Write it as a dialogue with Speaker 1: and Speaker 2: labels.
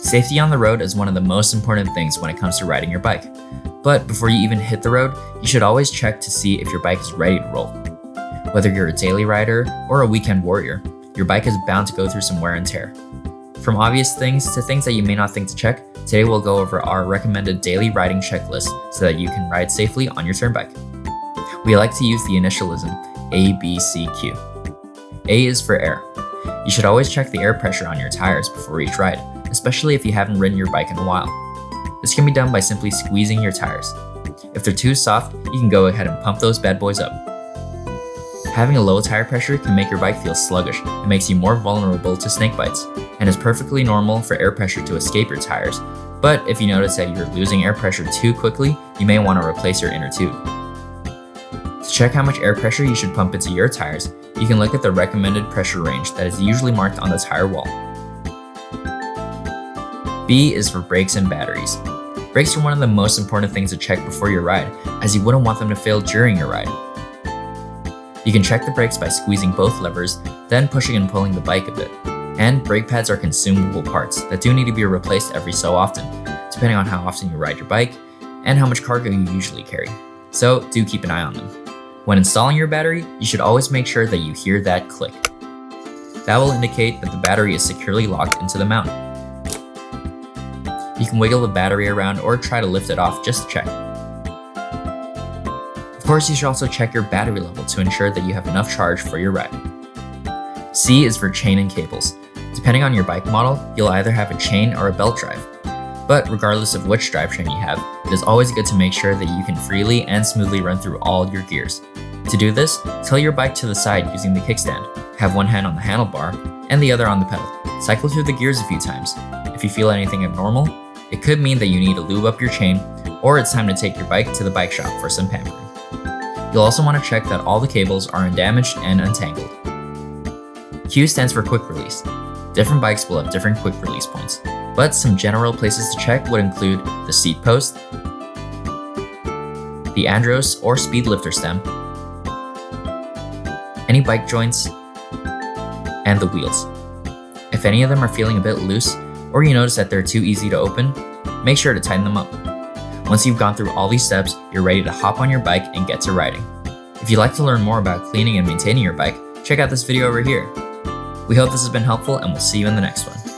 Speaker 1: Safety on the road is one of the most important things when it comes to riding your bike. But before you even hit the road, you should always check to see if your bike is ready to roll. Whether you're a daily rider or a weekend warrior, your bike is bound to go through some wear and tear. From obvious things to things that you may not think to check, today we'll go over our recommended daily riding checklist so that you can ride safely on your Tern bike. We like to use the initialism A, B, C, Q. A is for air. You should always check the air pressure on your tires before each ride, especially if you haven't ridden your bike in a while. This can be done by simply squeezing your tires. If they're too soft, you can go ahead and pump those bad boys up. Having a low tire pressure can make your bike feel sluggish and makes you more vulnerable to snake bites, and it's perfectly normal for air pressure to escape your tires, but if you notice that you're losing air pressure too quickly, you may want to replace your inner tube. To check how much air pressure you should pump into your tires, you can look at the recommended pressure range that is usually marked on the tire wall. B is for brakes and batteries. Brakes are one of the most important things to check before your ride, as you wouldn't want them to fail during your ride. You can check the brakes by squeezing both levers, then pushing and pulling the bike a bit. And brake pads are consumable parts that do need to be replaced every so often, depending on how often you ride your bike and how much cargo you usually carry. So do keep an eye on them. When installing your battery, you should always make sure that you hear that click. That will indicate that the battery is securely locked into the mount. You can wiggle the battery around or try to lift it off just to check. Of course, you should also check your battery level to ensure that you have enough charge for your ride. C is for chain and cables. Depending on your bike model, you'll either have a chain or a belt drive. But regardless of which drivetrain you have, it is always good to make sure that you can freely and smoothly run through all your gears. To do this, tilt your bike to the side using the kickstand. Have one hand on the handlebar and the other on the pedal. Cycle through the gears a few times. If you feel anything abnormal, it could mean that you need to lube up your chain, or it's time to take your bike to the bike shop for some pampering. You'll also want to check that all the cables are undamaged and untangled. Q stands for quick release. Different bikes will have different quick release points, but some general places to check would include the seat post, the andros or speed lifter stem, any bike joints, and the wheels. If any of them are feeling a bit loose, or you notice that they're too easy to open, make sure to tighten them up. Once you've gone through all these steps, you're ready to hop on your bike and get to riding. If you'd like to learn more about cleaning and maintaining your bike, check out this video over here. We hope this has been helpful, and we'll see you in the next one.